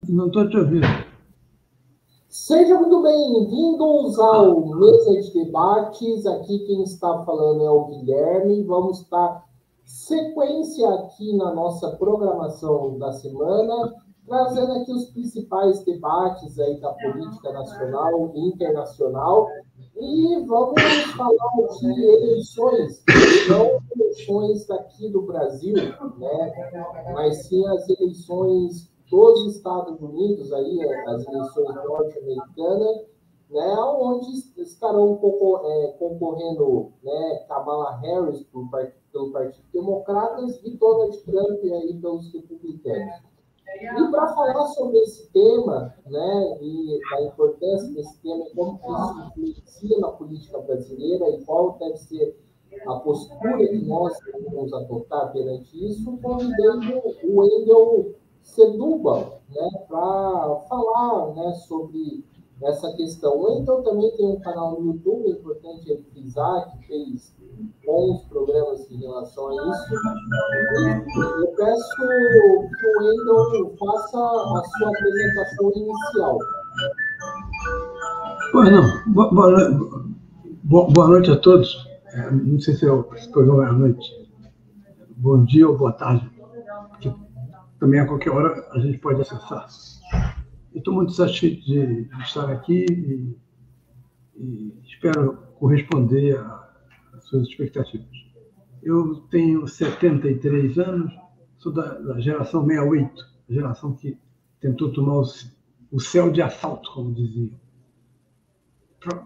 Não estou te ouvindo. Sejam muito bem-vindos ao Mesa de Debates. Aqui quem está falando é o Guilherme. Vamos dar sequência aqui na nossa programação da semana, trazendo aqui os principais debates aí da política nacional e internacional. E vamos falar de eleições, não eleições daqui do Brasil, né? Mas sim as eleições dos Estados Unidos, aí, as eleições norte-americanas, né, onde estarão concorrendo, né, Kamala Harris pelo Partido Democratas e Donald Trump aí pelos republicanos. E para falar sobre esse tema, né, e da importância desse tema e como que isso influencia na política brasileira e qual deve ser a postura que nós devemos adotar perante isso, convidei o Wendel Setúbal, né, para falar, né, sobre essa questão. O Wendel também tem um canal no YouTube, é importante ele frisar, que fez bons programas em relação a isso. E eu peço que o Wendel faça a sua apresentação inicial. Pois não. Boa noite a todos. Não sei se esse programa é à noite. Bom dia ou boa tarde. Que também a qualquer hora a gente pode acessar. Eu estou muito satisfeito de estar aqui e espero corresponder às suas expectativas. Eu tenho 73 anos, sou da geração 68, a geração que tentou tomar o céu de assalto, como diziam.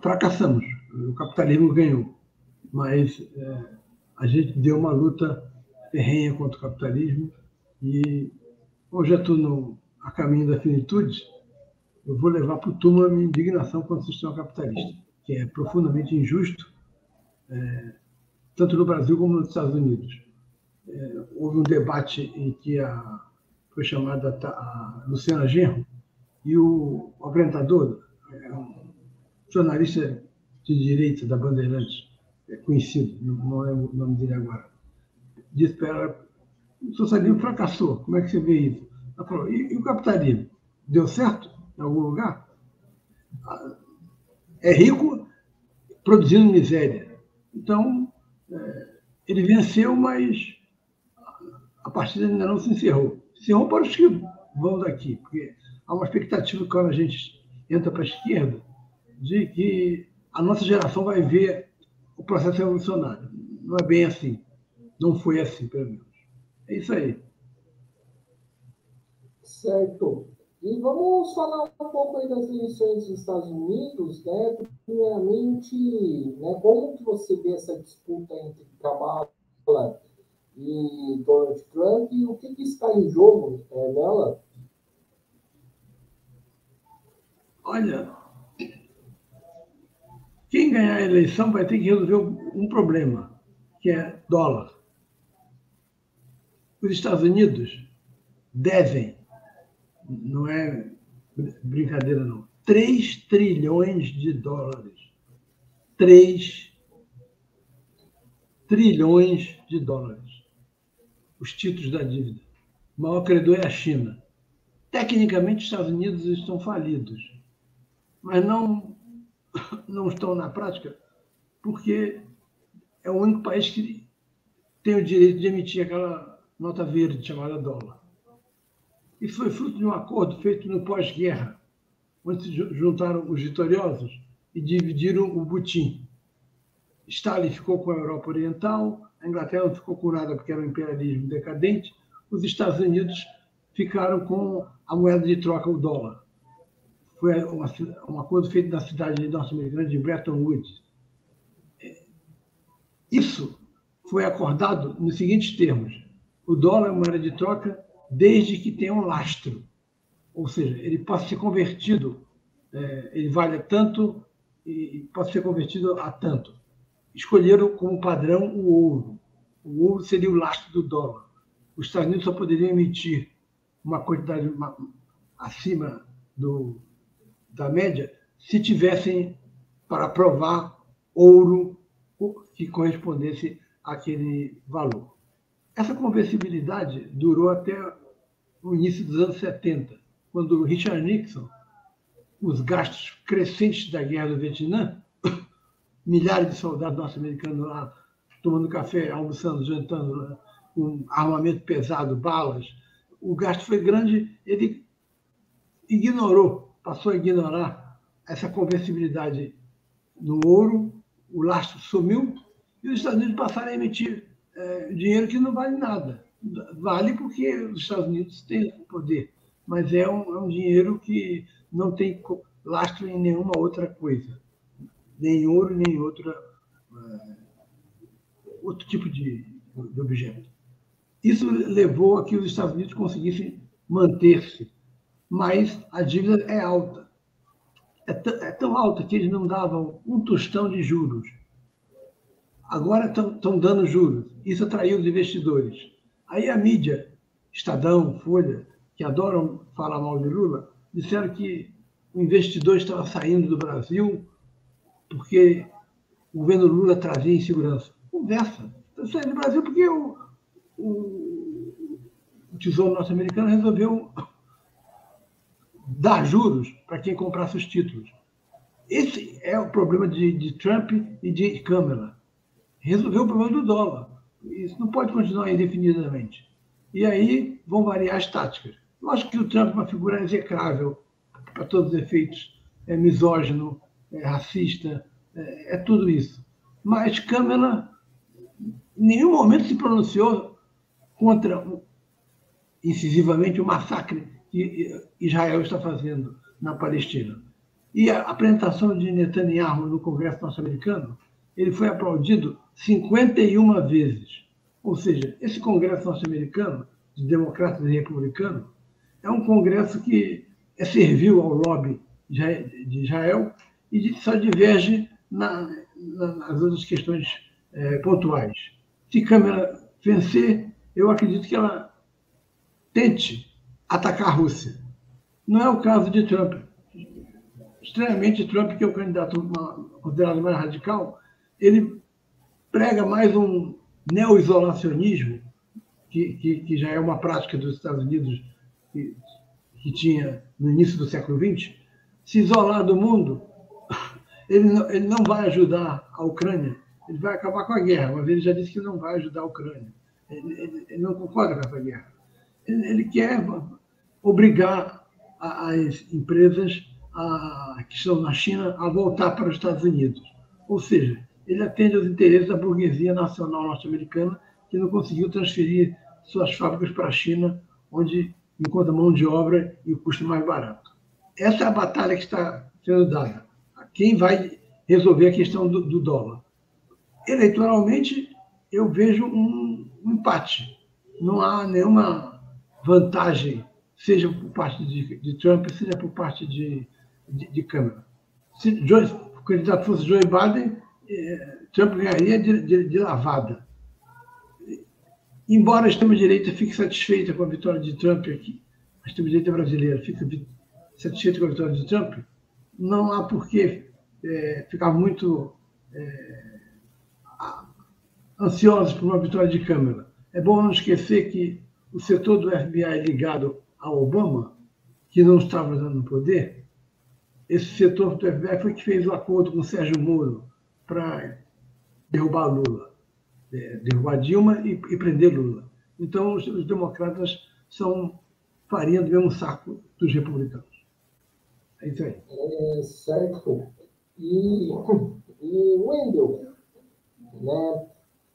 Fracassamos, o capitalismo ganhou, mas a gente deu uma luta ferrenha contra o capitalismo e, como já estou a caminho da finitude, eu vou levar para o túmulo a minha indignação contra o sistema capitalista, que é profundamente injusto, tanto no Brasil como nos Estados Unidos. Houve um debate em que foi chamada a Luciana Genro e o apresentador, um jornalista de direita da Bandeirantes, conhecido, não lembro o nome dele agora, disse para ela: o socialismo fracassou, como é que você vê isso? Ela falou: e o capitalismo? Deu certo em algum lugar? É rico produzindo miséria. Então, ele venceu, mas a partida ainda não se encerrou. Se encerrou para os que vão daqui, porque há uma expectativa quando a gente entra para a esquerda de que a nossa geração vai ver o processo revolucionário. Não é bem assim. Não foi assim, pelo menos. É isso aí. Certo. E vamos falar um pouco aí das eleições dos Estados Unidos, né? Primeiramente, né, como que você vê essa disputa entre Kamala e Donald Trump e o que está em jogo nela? Olha, quem ganhar a eleição vai ter que resolver um problema, que é dólar. Os Estados Unidos devem, não é brincadeira não, 3 trilhões de dólares. 3 trilhões de dólares. Os títulos da dívida. O maior credor é a China. Tecnicamente, os Estados Unidos estão falidos, mas não estão na prática porque é o único país que tem o direito de emitir aquela nota verde chamada dólar. Isso foi fruto de um acordo feito no pós-guerra, onde se juntaram os vitoriosos e dividiram o butim. Stalin ficou com a Europa Oriental, a Inglaterra não ficou com nada porque era um imperialismo decadente, os Estados Unidos ficaram com a moeda de troca, o dólar. Foi um acordo feito na cidade norte-americana de Bretton Woods. Isso foi acordado nos seguintes termos: o dólar é moeda de troca desde que tenha um lastro, ou seja, ele pode ser convertido, ele vale tanto e pode ser convertido a tanto. Escolheram como padrão o ouro. O ouro seria o lastro do dólar. Os Estados Unidos só poderiam emitir uma quantidade acima da média se tivessem para provar ouro que correspondesse àquele valor. Essa conversibilidade durou até o início dos anos 70. quando Richard Nixon, os gastos crescentes da guerra do Vietnã, milhares de soldados norte-americanos lá tomando café, almoçando, jantando, com armamento pesado, balas, o gasto foi grande, ele passou a ignorar essa conversibilidade no ouro, o lastro sumiu, e os Estados Unidos passaram a emitir dinheiro que não vale nada. Vale porque os Estados Unidos têm esse poder, mas é um dinheiro que não tem lastro em nenhuma outra coisa, nem ouro, nem outro tipo de objeto. Isso levou a que os Estados Unidos conseguissem manter-se, mas a dívida é alta. É tão alta que eles não davam um tostão de juros. Agora estão dando juros. Isso atraiu os investidores. Aí a mídia, Estadão, Folha, que adoram falar mal de Lula, disseram que o investidor estava saindo do Brasil porque o governo Lula trazia insegurança. Conversa. Está saindo do Brasil porque o Tesouro norte-americano resolveu dar juros para quem comprasse os títulos. Esse é o problema de Trump e de Câmara. Resolveu o problema do dólar. Isso não pode continuar indefinidamente. E aí vão variar as táticas. Lógico que o Trump é uma figura execrável, para todos os efeitos, é misógino, é racista, é tudo isso. Mas Câmara em nenhum momento se pronunciou contra, incisivamente, o massacre que Israel está fazendo na Palestina. E a apresentação de Netanyahu no Congresso norte-americano, ele foi aplaudido 51 vezes. Ou seja, esse Congresso norte-americano, de democratas e republicanos, é um Congresso que é servil ao lobby de Israel e só diverge nas outras questões pontuais. Se Câmara vencer, eu acredito que ela tente atacar a Rússia. Não é o caso de Trump. Estranhamente, Trump, que é o candidato considerado mais radical, ele prega mais um neo-isolacionismo, que já é uma prática dos Estados Unidos que tinha no início do século XX. Se isolar do mundo, ele não vai ajudar a Ucrânia, ele vai acabar com a guerra, mas ele já disse que não vai ajudar a Ucrânia. Ele não concorda com essa guerra. Ele quer obrigar as empresas que estão na China a voltar para os Estados Unidos. Ou seja, ele atende aos interesses da burguesia nacional norte-americana, que não conseguiu transferir suas fábricas para a China, onde encontra mão de obra e o custo mais barato. Essa é a batalha que está sendo dada. Quem vai resolver a questão do dólar? Eleitoralmente, eu vejo um empate. Não há nenhuma vantagem, seja por parte de Trump, seja por parte de Câmara. Se o candidato fosse Joe Biden, Trump ganharia de lavada. Embora a extrema-direita fique satisfeita com a vitória de Trump aqui, a extrema-direita brasileira fique satisfeita com a vitória de Trump, não há por que ficar muito ansiosos por uma vitória de Câmara. É bom não esquecer que o setor do FBI ligado ao Obama, que não estava no poder, esse setor do FBI foi que fez o acordo com o Sérgio Moro para derrubar Lula, derrubar Dilma e prender Lula. Então, os democratas são farinha do mesmo saco dos republicanos. É isso aí. Certo. E Wendel, né?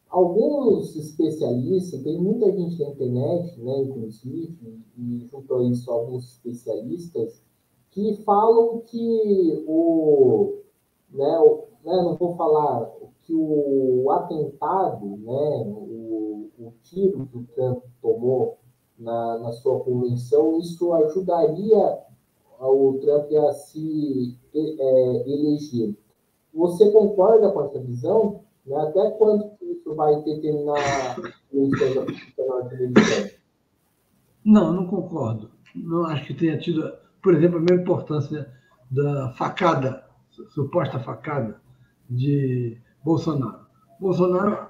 Alguns especialistas, tem muita gente na internet, né, inclusive, e junto a isso alguns especialistas, que falam que não vou falar, que o atentado, né, o tiro que o Trump tomou na sua convenção, isso ajudaria o Trump a se eleger. Você concorda com essa visão? Até quando isso vai determinar o norte-americano? Não concordo. Não acho que tenha tido, por exemplo, a mesma importância da facada, suposta facada de Bolsonaro. Bolsonaro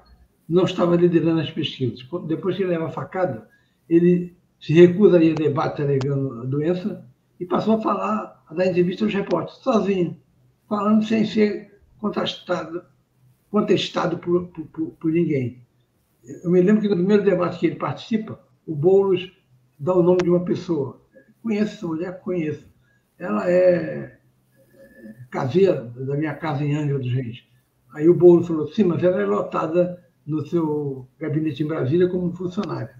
não estava liderando as pesquisas. Depois que ele leva a facada, ele se recusa a ir a debate alegando a doença e passou a falar, a dar entrevista aos repórteres, sozinho, falando sem ser contestado por ninguém. Eu me lembro que no primeiro debate que ele participa, o Boulos dá o nome de uma pessoa. Conheço essa mulher? Conheço. Ela é caseira da minha casa em Angra dos Reis. Aí o Boulos falou, sim, mas ela é lotada no seu gabinete em Brasília como funcionário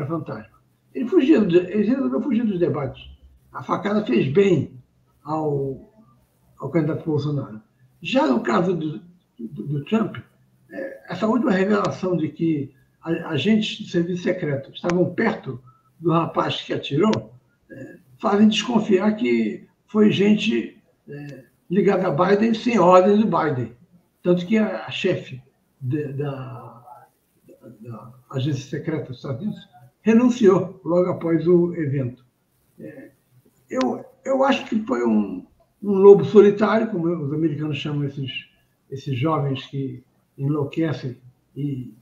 fantasma. Ele resolveu fugir dos debates. A facada fez bem ao candidato Bolsonaro. Já no caso do Trump, essa última revelação de que agentes do serviço secreto estavam perto do rapaz que atirou, fazem desconfiar que foi gente ligada a Biden sem ordem do Biden. Tanto que a chefe da agência secreta dos Estados Unidos renunciou logo após o evento. Eu acho que foi um lobo solitário, como os americanos chamam esses jovens que enlouquecem e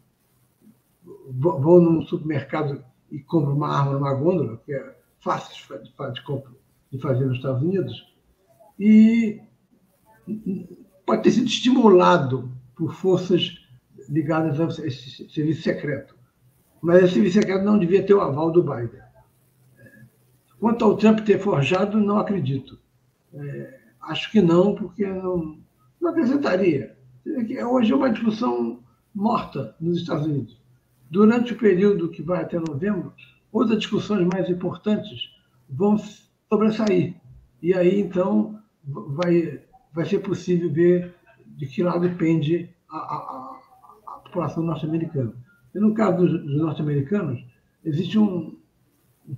vão num supermercado e compram uma arma numa gôndola, que é fácil de fazer nos Estados Unidos, e pode ter sido estimulado por forças ligadas a esse serviço secreto. Mas esse serviço secreto não devia ter o aval do Biden. Quanto ao Trump ter forjado, não acredito. Acho que não, porque não acrescentaria. Hoje é uma discussão morta nos Estados Unidos. Durante o período que vai até novembro, outras discussões mais importantes vão sobressair. E aí, então, vai ser possível ver de que lado pende a população norte-americana. E no caso dos norte-americanos, existe um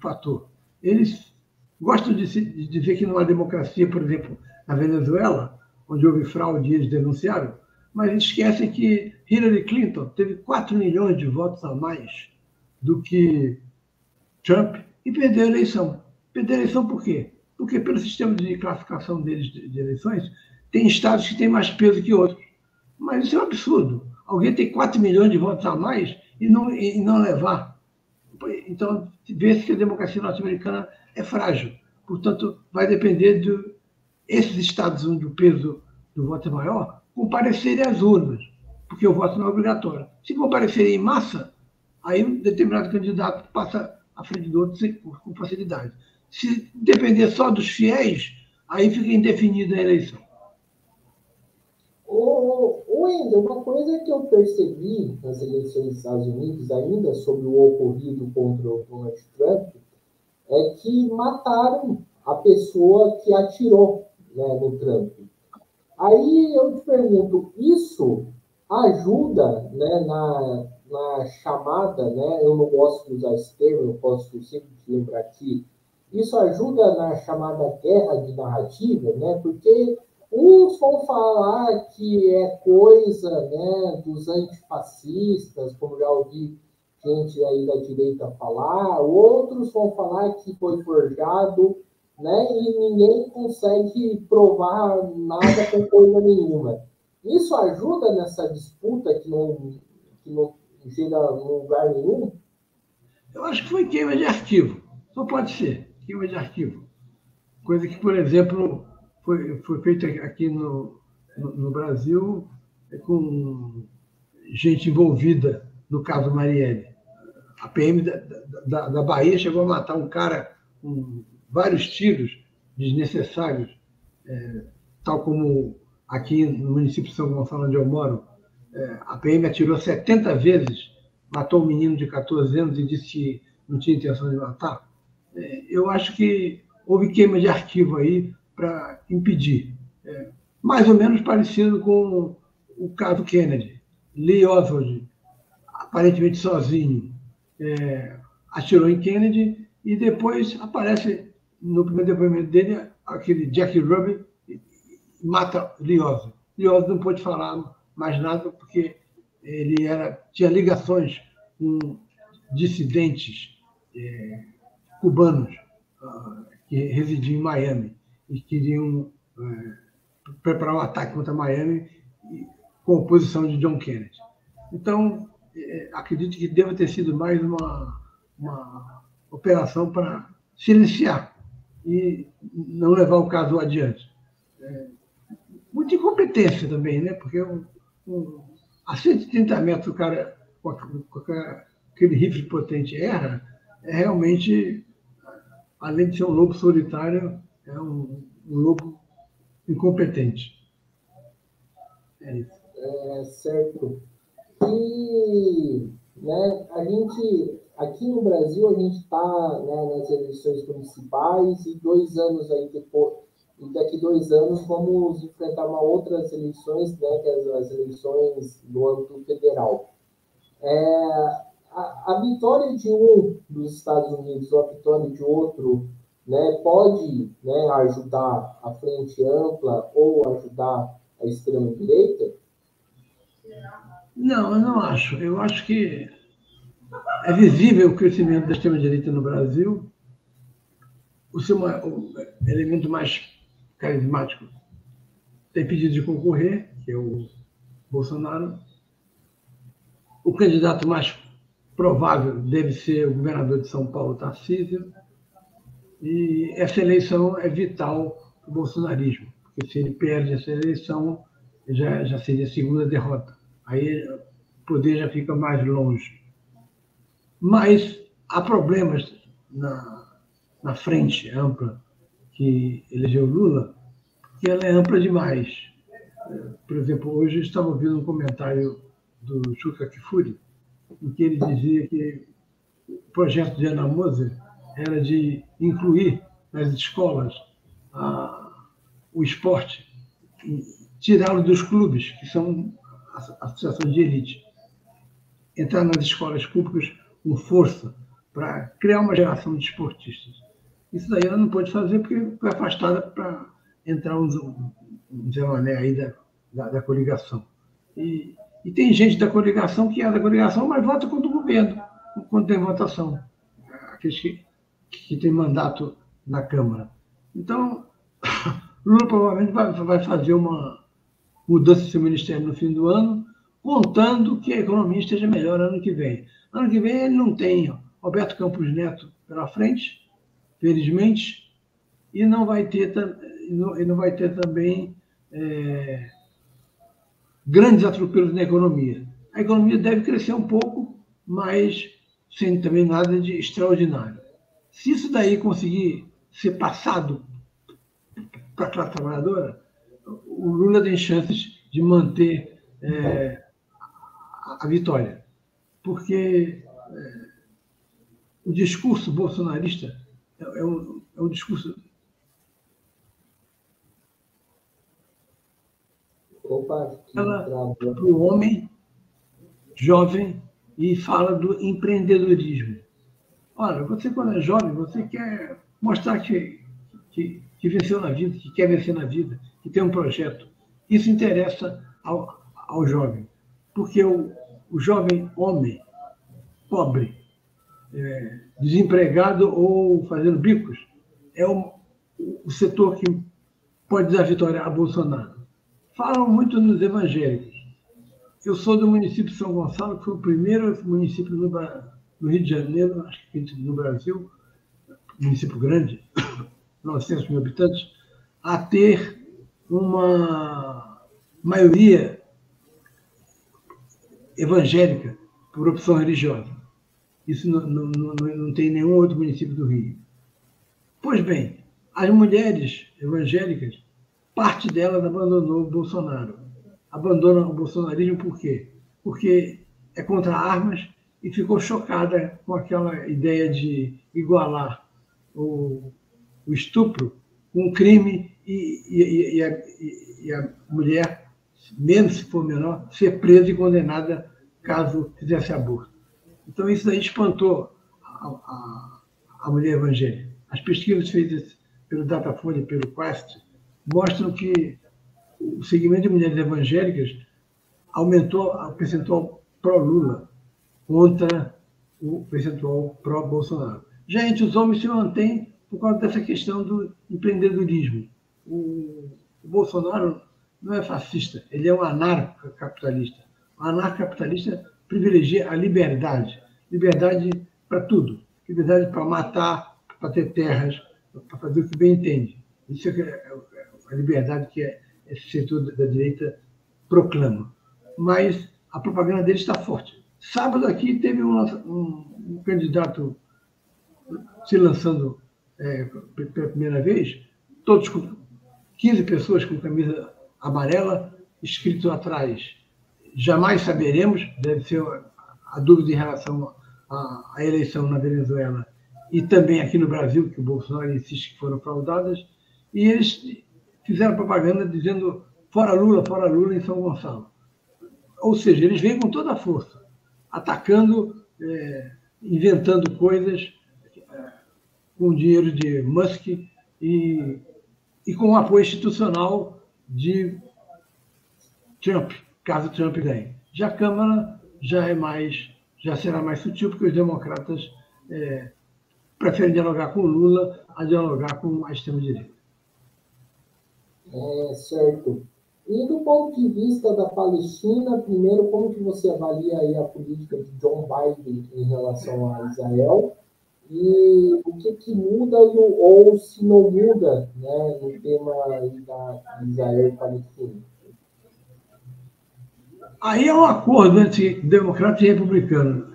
fator. Eles gostam de dizer que não há democracia, por exemplo, na Venezuela, onde houve fraude e eles denunciaram, mas eles esquecem que Hillary Clinton teve 4 milhões de votos a mais do que Trump e perdeu a eleição. Perdeu a eleição por quê? Porque pelo sistema de classificação deles de eleições, tem estados que têm mais peso que outros. Mas isso é um absurdo. Alguém tem 4 milhões de votos a mais e não levar. Então, vê-se que a democracia norte-americana é frágil. Portanto, vai depender desses estados onde o peso do voto é maior, comparecerem às urnas, porque o voto não é obrigatório. Se comparecerem em massa, aí um determinado candidato passa à frente do outro com facilidade. Se depender só dos fiéis, aí fica indefinida a eleição. Wendel, uma coisa que eu percebi nas eleições dos Estados Unidos, ainda sobre o ocorrido contra o Donald Trump, é que mataram a pessoa que atirou, né, no Trump. Aí eu te pergunto, isso ajuda, né, na chamada, né, eu não gosto de usar esse termo, eu posso sempre te lembrar aqui, isso ajuda na chamada guerra de narrativa, né, porque uns vão falar que é coisa, né, dos antifascistas, como já ouvi gente aí da direita falar, outros vão falar que foi forjado, né, e ninguém consegue provar nada com coisa nenhuma. Isso ajuda nessa disputa que não chega a lugar nenhum? Eu acho que foi queima de arquivo. Só pode ser queima de arquivo. Coisa que, por exemplo, foi feita aqui no Brasil com gente envolvida no caso Marielle. A PM da Bahia chegou a matar um cara com vários tiros desnecessários, tal como aqui no município de São Gonçalo, onde eu moro, a PM atirou 70 vezes, matou um menino de 14 anos e disse que não tinha intenção de matar. Eu acho que houve queima de arquivo aí para impedir. Mais ou menos parecido com o caso Kennedy. Lee Oswald, aparentemente sozinho, atirou em Kennedy e depois aparece, no primeiro depoimento dele, aquele Jack Ruby e mata Lee Oswald. Lee Oswald não pôde falar mais nada porque ele tinha ligações com dissidentes cubanos que residiam em Miami e queriam preparar um ataque contra Miami com a oposição de John Kennedy. Então, acredito que deva ter sido mais uma operação para silenciar e não levar o caso adiante. Muita incompetência também, né? Porque a 130 metros o cara, com aquele rifle potente erra, é realmente, além de ser um lobo solitário, é um lobo incompetente. É isso. Certo. E né, a gente, aqui no Brasil, a gente está, né, nas eleições municipais e 2 anos aí depois, e daqui 2 anos vamos enfrentar uma outras eleições, né, que é as eleições do âmbito federal. A vitória de um dos Estados Unidos ou a vitória de outro, né, pode, né, ajudar a frente ampla ou ajudar a extrema-direita? Não, eu não acho. Eu acho que é visível o crescimento da extrema-direita no Brasil. O elemento mais carismático tem pedido de concorrer, que é o Bolsonaro. O candidato mais provável deve ser o governador de São Paulo, Tarcísio. E essa eleição é vital para o bolsonarismo, porque se ele perde essa eleição, já seria a segunda derrota. Aí o poder já fica mais longe. Mas há problemas na frente ampla que elegeu Lula, que ela é ampla demais. Por exemplo, hoje eu estava ouvindo um comentário do Chuca Kfouri, em que ele dizia que o projeto de Ana Moser era de incluir nas escolas o esporte, tirá-lo dos clubes, que são associações de elite, entrar nas escolas públicas com força para criar uma geração de esportistas. Isso daí ela não pode fazer porque foi afastada para entrar um Zé Mané aí da coligação. E tem gente da coligação que é da coligação, mas vota contra o governo, quando tem votação. Aqueles que têm mandato na Câmara. Então, Lula provavelmente vai fazer uma mudança do seu ministério no fim do ano, contando que a economia esteja melhor ano que vem. Ano que vem ele não tem Roberto Campos Neto pela frente, felizmente, e não vai ter também grandes atropelos na economia. A economia deve crescer um pouco, mas sem também nada de extraordinário. Se isso daí conseguir ser passado para a classe trabalhadora, o Lula tem chances de manter a vitória. Porque o discurso bolsonarista é um discurso para o homem jovem e fala do empreendedorismo. Olha, você quando é jovem, você quer mostrar que venceu na vida, que quer vencer na vida, que tem um projeto. Isso interessa ao jovem, porque o jovem homem, pobre, desempregado ou fazendo bicos, é o setor que pode dar vitória a Bolsonaro. Falam muito nos evangélicos. Eu sou do município de São Gonçalo, que foi o primeiro município no Rio de Janeiro, acho que no Brasil, município grande, 900 mil habitantes, a ter uma maioria evangélica por opção religiosa. Isso não tem nenhum outro município do Rio. Pois bem, as mulheres evangélicas, parte delas abandonou o Bolsonaro. Abandonam o bolsonarismo por quê? Porque é contra armas e ficou chocada com aquela ideia de igualar o estupro com o crime e a mulher, mesmo se for menor, ser presa e condenada caso fizesse aborto. Então, isso daí espantou a mulher evangélica. As pesquisas feitas pelo Datafolha e pelo Quest mostram que o segmento de mulheres evangélicas aumentou o percentual pró-Lula contra o percentual pró-Bolsonaro. Já entre os homens se mantém por causa dessa questão do empreendedorismo. O Bolsonaro não é fascista, ele é um anarcocapitalista. O anarcocapitalista privilegia a liberdade. Liberdade para tudo. Liberdade para matar, para ter terras, para fazer o que bem entende. Isso é a liberdade que esse setor da direita proclama. Mas a propaganda dele está forte. Sábado aqui teve um candidato se lançando pela primeira vez, todos com 15 pessoas com camisa amarela, escrito atrás: jamais saberemos, deve ser a dúvida em relação à eleição na Venezuela e também aqui no Brasil, que o Bolsonaro insiste que foram fraudadas, e eles fizeram propaganda dizendo fora Lula em São Gonçalo. Ou seja, eles vêm com toda a força, atacando, inventando coisas com dinheiro de Musk e com o apoio institucional de Trump, caso Trump ganhe. Já a Câmara já será mais sutil, porque os democratas preferem dialogar com Lula a dialogar com a extrema-direita. Certo. E do ponto de vista da Palestina, primeiro, como que você avalia aí a política de John Biden em relação a Israel? E o que muda ou se não muda, né, no tema da Israel e Palestina? Aí é um acordo entre democrata e republicano.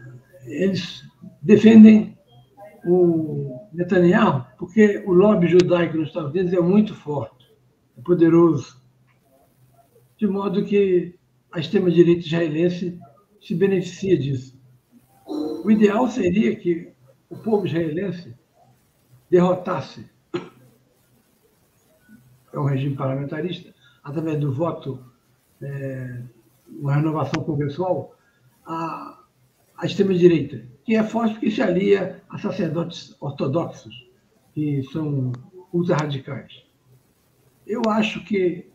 Eles defendem o Netanyahu porque o lobby judaico nos Estados Unidos é muito forte, é poderoso, de modo que a extrema-direita israelense se beneficia disso. O ideal seria que o povo israelense derrotasse um regime parlamentarista através do voto, uma renovação congressual, a extrema-direita, que é forte porque se alia a sacerdotes ortodoxos, que são ultra-radicais. Eu acho que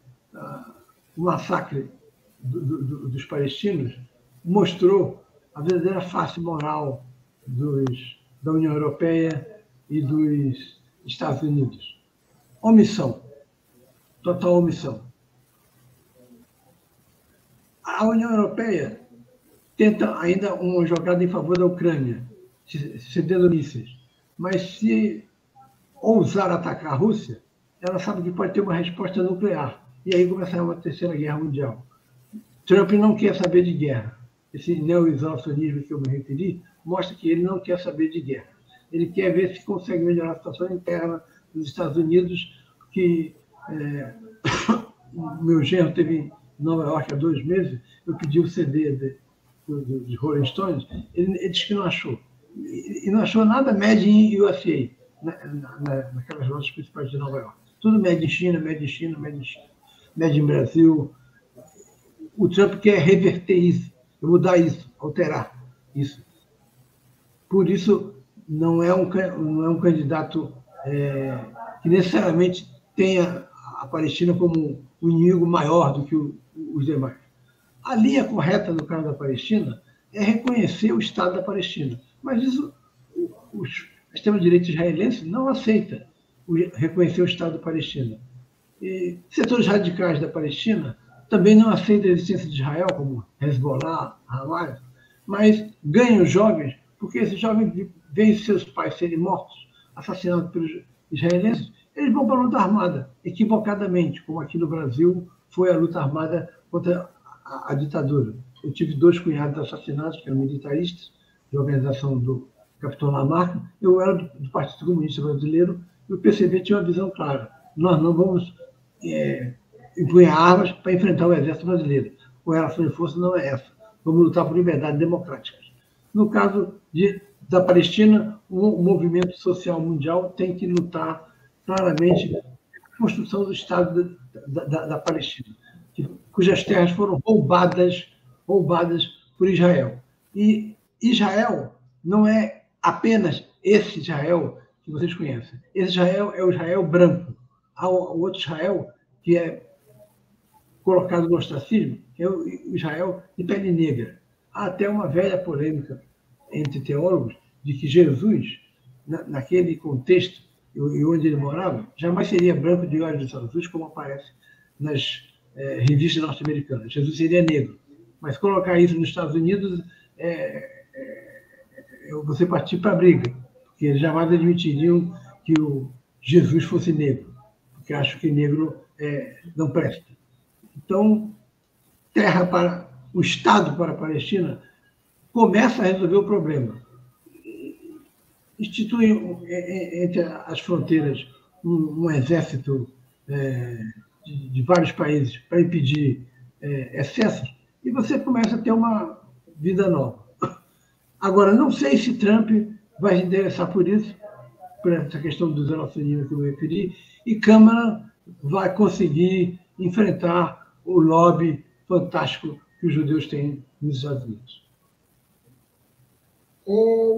o massacre dos palestinos mostrou a verdadeira face moral da União Europeia e dos Estados Unidos. Omissão, total omissão. A União Europeia tenta ainda uma jogada em favor da Ucrânia, cedendo mísseis. Mas se ousar atacar a Rússia, ela sabe que pode ter uma resposta nuclear. E aí começar uma terceira guerra mundial. Trump não quer saber de guerra. Esse neo-isolacionismo que eu me referi mostra que ele não quer saber de guerra. Ele quer ver se consegue melhorar a situação interna dos Estados Unidos, que o meu genro teve em Nova York há 2 meses, eu pedi o CD de Rolling Stones, ele disse que não achou. E não achou nada made in USA, naquelas lojas principais de Nova York. Tudo made in China, made in China, made in China, made in Brasil. O Trump quer reverter isso, mudar isso, alterar isso. Por isso, não é um candidato que necessariamente tenha a Palestina como um inimigo maior do que os demais. A linha correta no caso da Palestina é reconhecer o Estado da Palestina. Mas isso, a extrema-direita israelense não aceita reconhecer o Estado da Palestina. E setores radicais da Palestina também não aceitam a existência de Israel, como Hezbollah, Hamas, mas ganham jovens porque esses jovens veem seus pais serem mortos, assassinados pelos israelenses, eles vão para a luta armada, equivocadamente, como aqui no Brasil foi a luta armada contra a ditadura. Eu tive 2 cunhados assassinados, que eram militaristas, de organização do Capitão Lamarck. Eu era do Partido Comunista Brasileiro e o PCB tinha uma visão clara. Nós não vamos empunhar armas para enfrentar o exército brasileiro. A relação de força não é essa. Vamos lutar por liberdade democrática. No caso da Palestina, o movimento social mundial tem que lutar claramente pela construção do Estado da Palestina, cujas terras foram roubadas por Israel. E Israel não é apenas esse Israel que vocês conhecem. Esse Israel é o Israel branco. Há o outro Israel que é colocado no ostracismo, que é o Israel de pele negra. Há até uma velha polêmica entre teólogos de que Jesus, naquele contexto e onde ele morava, jamais seria branco de olhos azuis, como aparece nas revistas norte-americanas. Jesus seria negro. Mas colocar isso nos Estados Unidos você partir para a briga, porque eles jamais admitiriam que o Jesus fosse negro, porque acham que negro não presta. Então, o Estado para a Palestina começa a resolver o problema. Institui entre as fronteiras um exército de vários países para impedir excessos, e você começa a ter uma vida nova. Agora, não sei se Trump vai se interessar por isso, por essa questão dos relacionamentos que eu me referi, e Câmara vai conseguir enfrentar o lobby fantástico que os judeus têm nos Estados Unidos.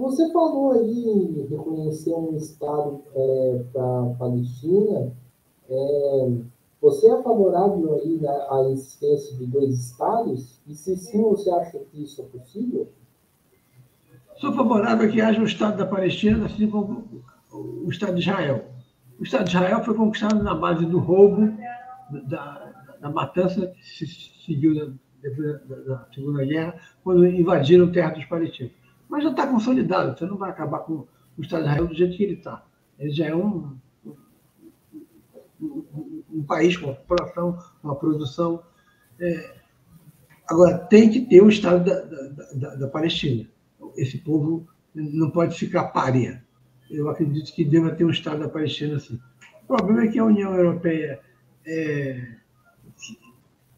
Você falou aí em reconhecer um Estado para a Palestina. Você é favorável aí à existência de 2 Estados? E se sim, você acha que isso é possível? Sou favorável a que haja o Estado da Palestina, assim como o Estado de Israel. O Estado de Israel foi conquistado na base do roubo, da matança que se seguiu depois da Segunda Guerra, quando invadiram terra dos palestinos. Mas já está consolidado, você não vai acabar com o Estado de Israel do jeito que ele está. Ele já é um país com uma população, uma produção. Agora, tem que ter o Estado da Palestina. Esse povo não pode ficar pária. Eu acredito que deva ter um Estado da Palestina assim. O problema é que a União Europeia é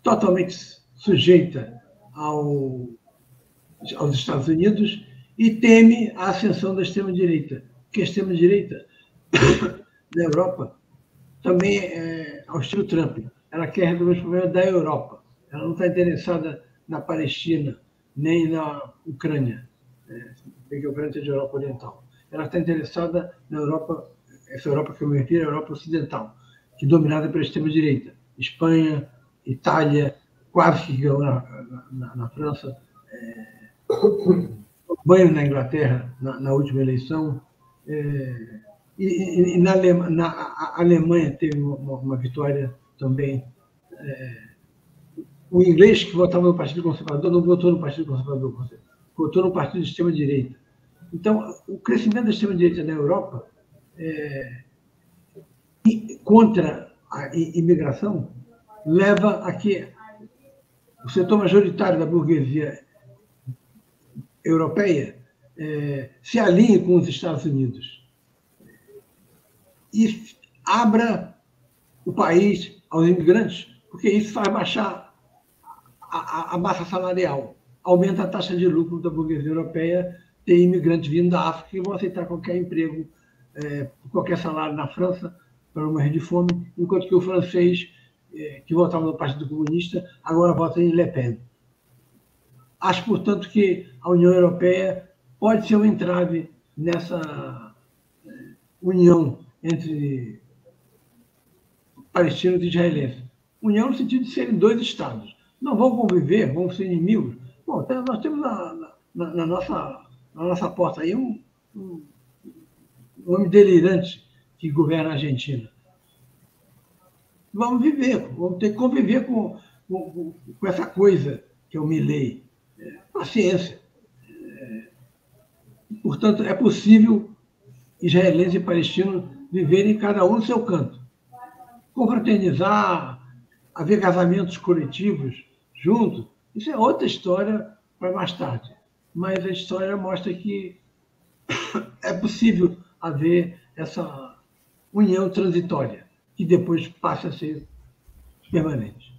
totalmente sujeita aos Estados Unidos e teme a ascensão da extrema-direita. Porque a extrema-direita na Europa também é ao estilo Trump. Ela quer resolver os problemas da Europa. Ela não está interessada na Palestina, nem na Ucrânia, porque a Ucrânia é de Europa Oriental. Ela está interessada na Europa, essa Europa que eu me refiro é a Europa Ocidental, que é dominada pela extrema-direita. Espanha, Itália, quase que ganhou na França, banho na Inglaterra na última eleição, e na Alemanha teve uma vitória também. O inglês que votava no Partido Conservador não votou no Partido Conservador, votou no Partido de Extrema-Direita. Então, o crescimento da extrema-direita na Europa contra a imigração leva a que o setor majoritário da burguesia europeia se alinhe com os Estados Unidos e abra o país aos imigrantes, porque isso faz baixar a massa salarial, aumenta a taxa de lucro da burguesia europeia, ter imigrantes vindo da África que vão aceitar qualquer emprego, qualquer salário na França, para não morrer de fome, enquanto que o francês, que votava no Partido Comunista, agora vota em Le Pen. Acho, portanto, que a União Europeia pode ser um entrave nessa união entre palestinos e israelenses. União no sentido de serem 2 estados. Não vão conviver, vão ser inimigos. Bom, nós temos na nossa porta aí um homem delirante que governa a Argentina. Vamos ter que conviver com essa coisa que é o Milei. Paciência. Portanto, é possível israelenses e palestinos viverem cada um no seu canto. Confraternizar, haver casamentos coletivos juntos, isso é outra história para mais tarde. Mas a história mostra que é possível haver essa união transitória, que depois passa a ser permanente.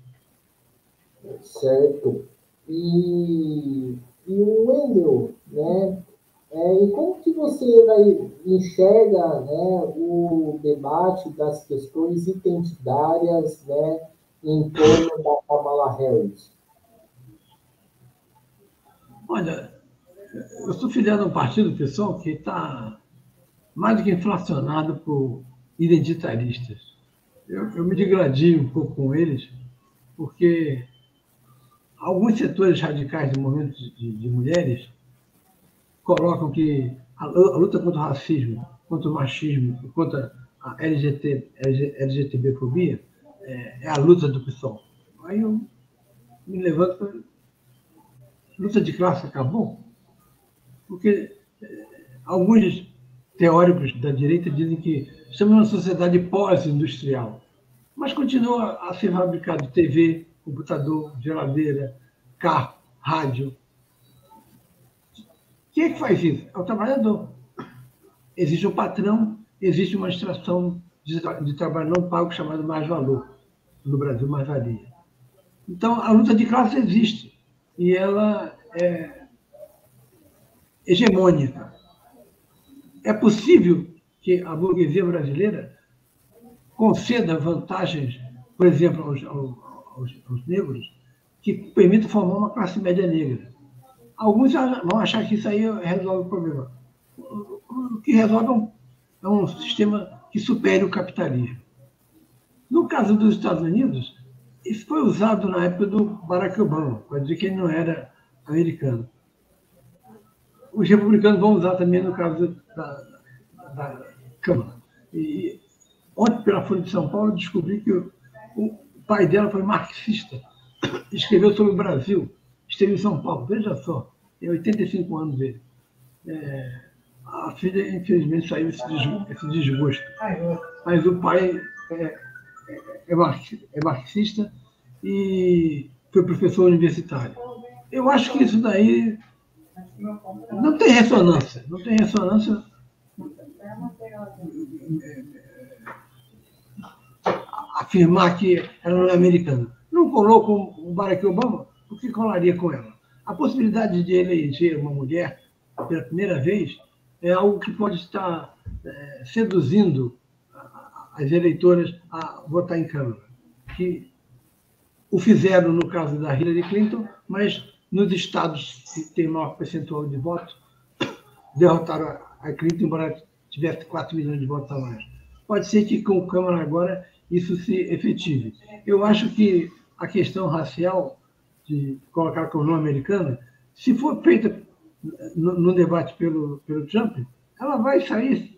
Certo. E o Wendel, né? E como que você enxerga, né, o debate das questões identitárias, né, em torno da Kamala Harris? Olha, eu sou filiado a um partido, pessoal, que está mais do que inflacionado por identitaristas. Eu me digradio um pouco com eles, porque alguns setores radicais do movimento de mulheres colocam que a luta contra o racismo, contra o machismo, contra a LGTB-fobia é a luta do PSOL. Aí eu me levanto para... Luta de classe acabou? Porque alguns teóricos da direita dizem que Estamos numa sociedade pós-industrial, mas continua a ser fabricado TV, computador, geladeira, carro, rádio. Quem é que faz isso? É o trabalhador. Existe um patrão, existe uma extração de trabalho não pago chamado mais-valor. No Brasil, mais-valia. Então, a luta de classe existe e ela é hegemônica. É possível que a burguesia brasileira conceda vantagens, por exemplo, aos negros, que permitam formar uma classe média negra. Alguns vão achar que isso aí resolve o problema. O que resolve é um sistema que supere o capitalismo. No caso dos Estados Unidos, isso foi usado na época do Barack Obama, para dizer que ele não era americano. Os republicanos vão usar também no caso da Câmara. E ontem, pela Folha de São Paulo, descobri que o pai dela foi marxista. Escreveu sobre o Brasil, esteve em São Paulo, veja só, tem 85 anos dele. A filha, infelizmente, saiu esse desgosto. Mas o pai é marxista e foi professor universitário. Eu acho que isso daí não tem ressonância. Não tem ressonância afirmar que ela não é americana. Não colou com o Barack Obama, por que colaria com ela? A possibilidade de eleger uma mulher pela primeira vez é algo que pode estar seduzindo as eleitoras a votar em Câmara, que o fizeram no caso da Hillary Clinton, mas nos estados que têm maior percentual de votos, derrotaram a Clinton, embora tivesse 4 milhões de votos a mais. Pode ser que com a Câmara agora isso se efetive. Eu acho que a questão racial, de colocar como não americana, se for feita no debate pelo Trump, ela vai sair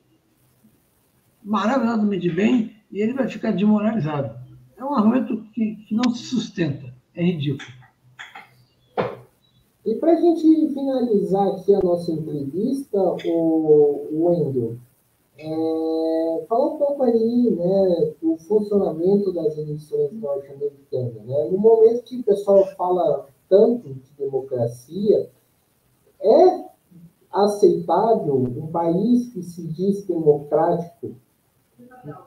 maravilhosamente bem e ele vai ficar desmoralizado. É um argumento que não se sustenta, é ridículo. E para a gente finalizar aqui a nossa entrevista, o Wendel, fala um pouco aí, né, do funcionamento das eleições norte-americanas. Né? No momento que o pessoal fala tanto de democracia, é aceitável um país que se diz democrático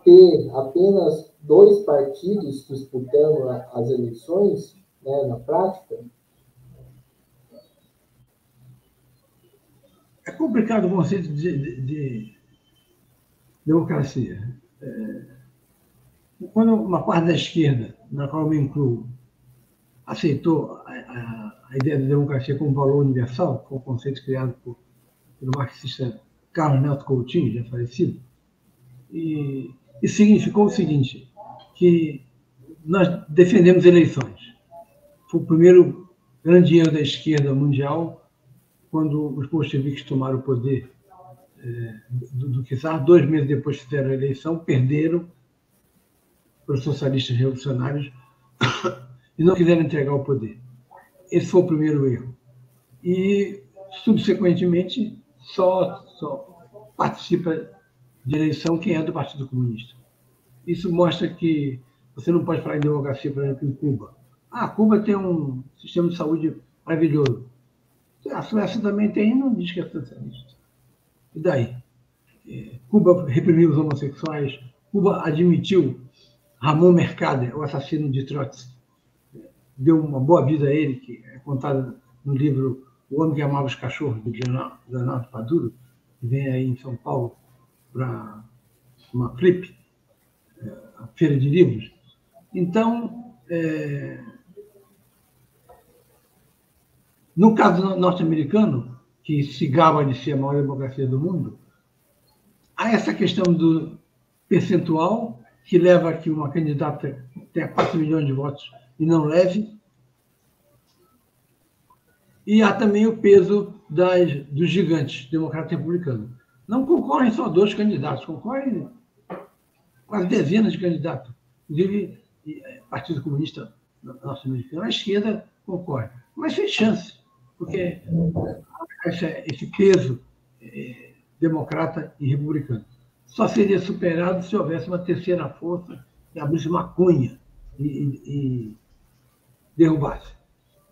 ter apenas 2 partidos disputando as eleições, né, na prática? É complicado o conceito de democracia. Quando uma parte da esquerda, na qual eu me incluo, aceitou a ideia da democracia como valor universal, foi um conceito criado pelo marxista Carlos Neto Coutinho, já falecido, e significou o seguinte, que nós defendemos eleições. Foi o primeiro grande erro da esquerda mundial, quando os bolcheviques tomaram o poder do czar, 2 meses depois que fizeram a eleição, perderam para os socialistas revolucionários e não quiseram entregar o poder. Esse foi o primeiro erro. E, subsequentemente, só participa de eleição quem é do Partido Comunista. Isso mostra que você não pode falar em democracia, por exemplo, em Cuba. Cuba tem um sistema de saúde maravilhoso. A Suécia também tem e não diz que é socialista. E daí? Cuba reprimiu os homossexuais, Cuba admitiu Ramon Mercader, o assassino de Trotsky, deu uma boa vida a ele, que é contado no livro O Homem que Amava os Cachorros, de Leonardo Paduro, que vem aí em São Paulo para uma FLIP, a Feira de Livros. Então, no caso norte-americano, que se gaba de ser a maior democracia do mundo, há essa questão do percentual que leva a que uma candidata tenha 4 milhões de votos e não leve. E há também o peso dos gigantes, democrata e republicano. Não concorrem só 2 candidatos, concorrem quase dezenas de candidatos. Inclusive, o Partido Comunista norte-americano, a esquerda concorre. Mas sem chance, porque esse peso democrata e republicano. só seria superado se houvesse uma terceira força que abrisse uma cunha e derrubasse.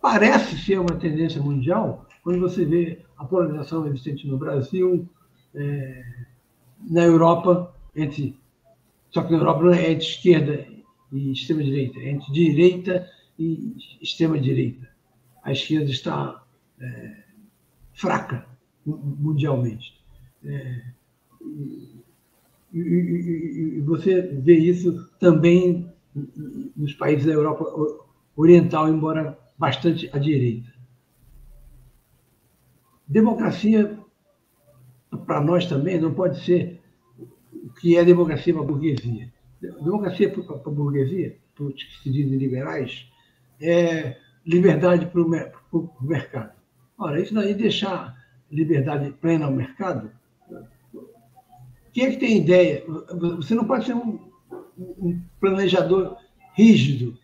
Parece ser uma tendência mundial quando você vê a polarização existente no Brasil, na Europa, só que na Europa não é entre esquerda e extrema-direita, é entre direita e extrema-direita. A esquerda está fraca mundialmente. E você vê isso também nos países da Europa Oriental, embora bastante à direita. Democracia, para nós também, não pode ser o que é democracia para a burguesia. Democracia para a burguesia, para os que se dizem liberais, é liberdade para o mercado. Ora, isso daí deixar liberdade plena ao mercado, quem é que tem ideia? Você não pode ser um planejador rígido,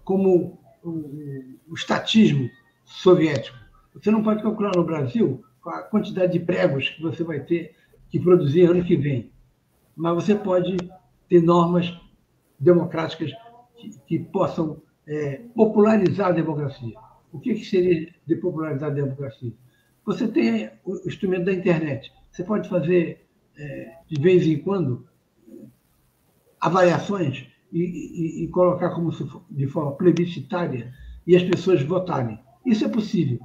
como o estatismo soviético. Você não pode calcular no Brasil a quantidade de pregos que você vai ter que produzir ano que vem. Mas você pode ter normas democráticas que possam popularizar a democracia. O que seria de popularizar a democracia? Você tem o instrumento da internet. Você pode fazer, de vez em quando, avaliações e colocar como de forma plebiscitária e as pessoas votarem. Isso é possível.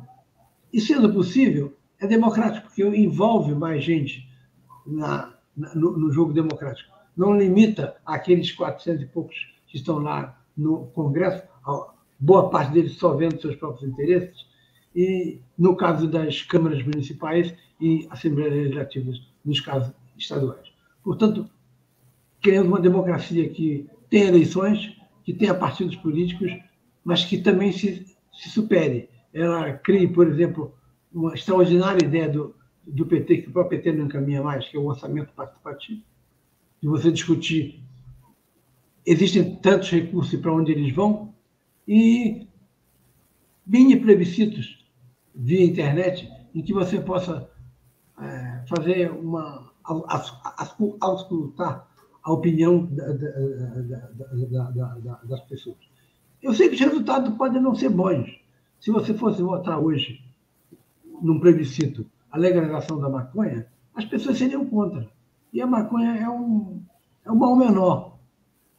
E, sendo possível, é democrático, porque envolve mais gente no jogo democrático. Não limita aqueles 400 e poucos que estão lá no Congresso, boa parte deles só vendo seus próprios interesses, e no caso das câmaras municipais e assembleias legislativas, nos casos estaduais. Portanto, queremos uma democracia que tenha eleições, que tenha partidos políticos, mas que também se supere. Ela crie, por exemplo, uma extraordinária ideia do PT, que o próprio PT não encaminha mais, que é o orçamento participativo, de você discutir, existem tantos recursos para onde eles vão, e mini plebiscitos via internet, em que você possa fazer auscultar a opinião das pessoas. Eu sei que os resultados podem não ser bons. Se você fosse votar hoje num plebiscito a legalização da maconha, as pessoas seriam contra. E a maconha é um mal menor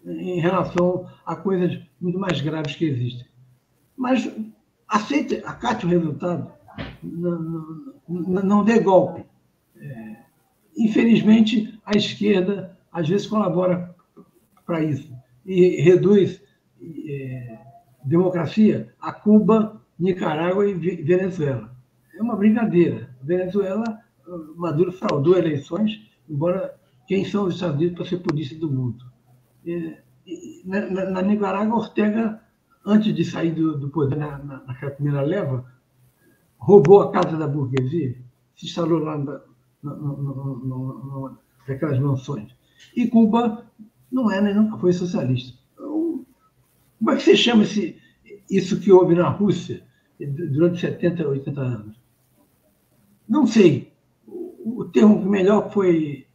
em relação a coisas muito mais graves que existem. Mas acate o resultado, não dê golpe. Infelizmente, a esquerda às vezes colabora para isso e reduz democracia a Cuba, Nicarágua e Venezuela. É uma brincadeira. Venezuela, Maduro fraudou eleições, embora quem são os Estados Unidos para ser polícia do mundo. Na Nicarágua, Ortega, antes de sair do poder naquela primeira leva, roubou a casa da burguesia, se instalou lá naquelas mansões. E Cuba não é nem nunca foi socialista. Então, como é que você chama isso que houve na Rússia durante 70, 80 anos? Não sei. O termo que melhor foi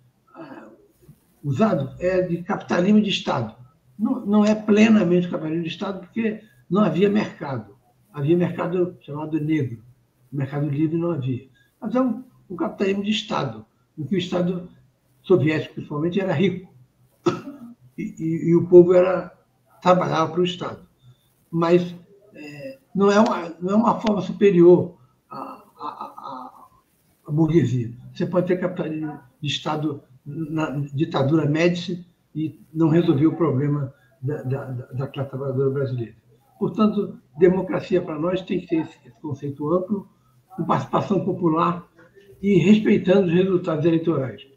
usado é de capitalismo de Estado. Não é plenamente capitalismo de Estado, porque não havia mercado. Havia mercado chamado negro. Mercado livre não havia. Mas é um capitalismo de Estado, em que o Estado soviético, principalmente, era rico. E o povo trabalhava para o Estado. Mas não é uma forma superior à burguesia. Você pode ter capitalismo de Estado na ditadura Médici e não resolveu o problema da classe trabalhadora brasileira. Portanto, democracia para nós tem que ter esse conceito amplo, com participação popular e respeitando os resultados eleitorais.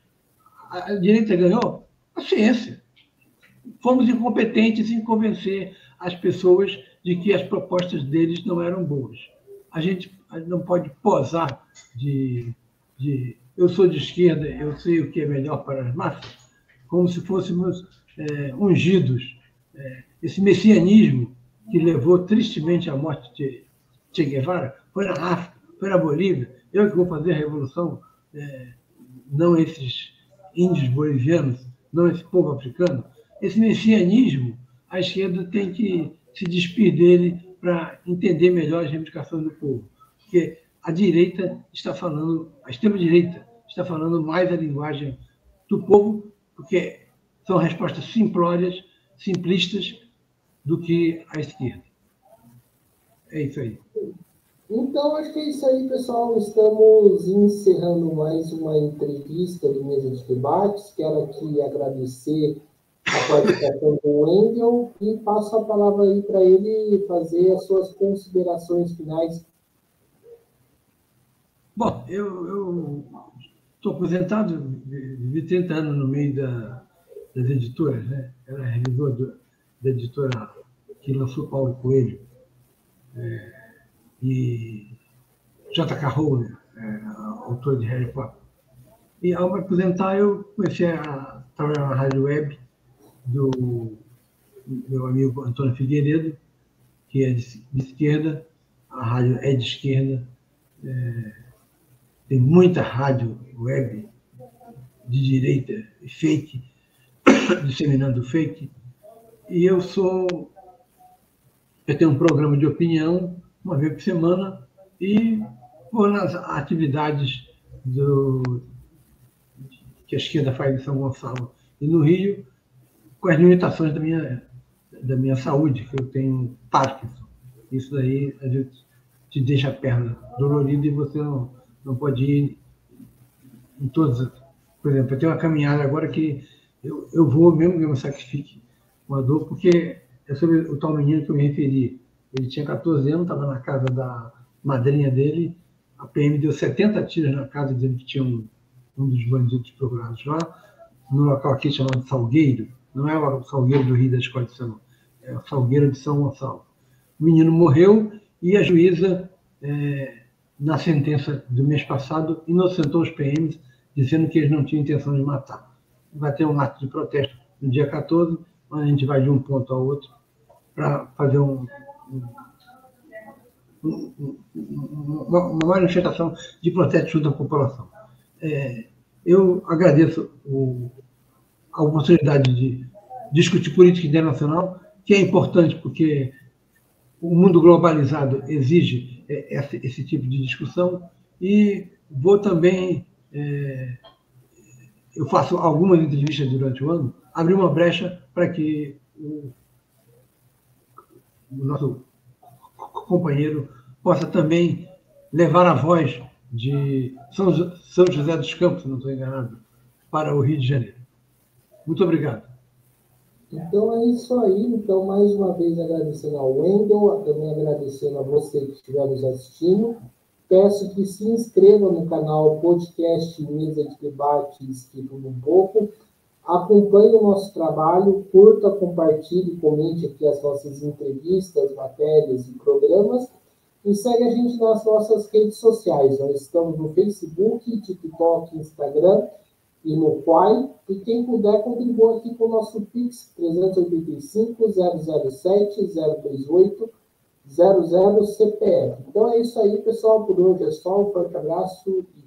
A direita ganhou? Paciência. Fomos incompetentes em convencer as pessoas de que as propostas deles não eram boas. A gente não pode posar de eu sou de esquerda, eu sei o que é melhor para as massas, como se fôssemos ungidos. Esse messianismo que levou tristemente à morte de Che Guevara foi na África, foi na Bolívia. Eu que vou fazer a revolução, não esses índios bolivianos, não esse povo africano, esse messianismo, a esquerda tem que se despir dele para entender melhor as reivindicações do povo. Porque a direita está falando, a extrema-direita está falando mais a linguagem do povo, porque são respostas simplórias, simplistas, do que a esquerda. É isso aí. Então, acho que é isso aí, pessoal. Estamos encerrando mais uma entrevista do Mesa de Debates. Quero aqui agradecer a participação do Wendel e passo a palavra aí para ele fazer as suas considerações finais. Bom, eu estou aposentado, vivi 30 anos no meio das editoras, né? Era revisor da editora que lançou Paulo Coelho e J.K. Rowling, autor de Harry Potter. E ao me aposentar, eu comecei a trabalhar na rádio web do meu amigo Antônio Figueiredo, que é de esquerda, a rádio é de esquerda. Tem muita rádio web de direita fake, disseminando fake. E eu tenho um programa de opinião, uma vez por semana, e vou nas atividades que a esquerda faz em São Gonçalo e no Rio, com as limitações da minha saúde, que eu tenho Parkinson. Isso daí a gente te deixa a perna dolorida e você não pode ir em todas. Por exemplo, eu tenho uma caminhada agora que eu vou, mesmo que eu me sacrifique uma dor, porque é sobre o tal menino que eu me referi. Ele tinha 14 anos, estava na casa da madrinha dele, a PM deu 70 tiros na casa dele, que tinha um dos bandidos procurados lá, no local aqui chamado Salgueiro. Não é o Salgueiro do Rio da Escola de Samba, é o Salgueiro de São Gonçalo. O menino morreu e a juíza, na sentença do mês passado, inocentou os PMs, dizendo que eles não tinham intenção de matar. Vai ter um ato de protesto no dia 14, onde a gente vai de um ponto ao outro para fazer uma manifestação de protesto junto à população. Eu agradeço a oportunidade de discutir política internacional, que é importante porque o mundo globalizado exige esse tipo de discussão, e vou também, eu faço algumas entrevistas durante o ano, abrir uma brecha para que o nosso companheiro possa também levar a voz de São José dos Campos, não estou enganado, para o Rio de Janeiro. Muito obrigado. Então é isso aí. Então, mais uma vez, agradecendo ao Wendel, também agradecendo a você que estiver nos assistindo. Peço que se inscreva no canal Podcast Mesa de Debates que tudo um pouco. Acompanhe o nosso trabalho, curta, compartilhe, comente aqui as nossas entrevistas, matérias e programas. E segue a gente nas nossas redes sociais. Nós estamos no Facebook, TikTok, Instagram e no Quai. E quem puder, contribua aqui com o nosso Pix 385-007-038-00 CPF. Então é isso aí, pessoal. Por hoje é só. Um forte abraço e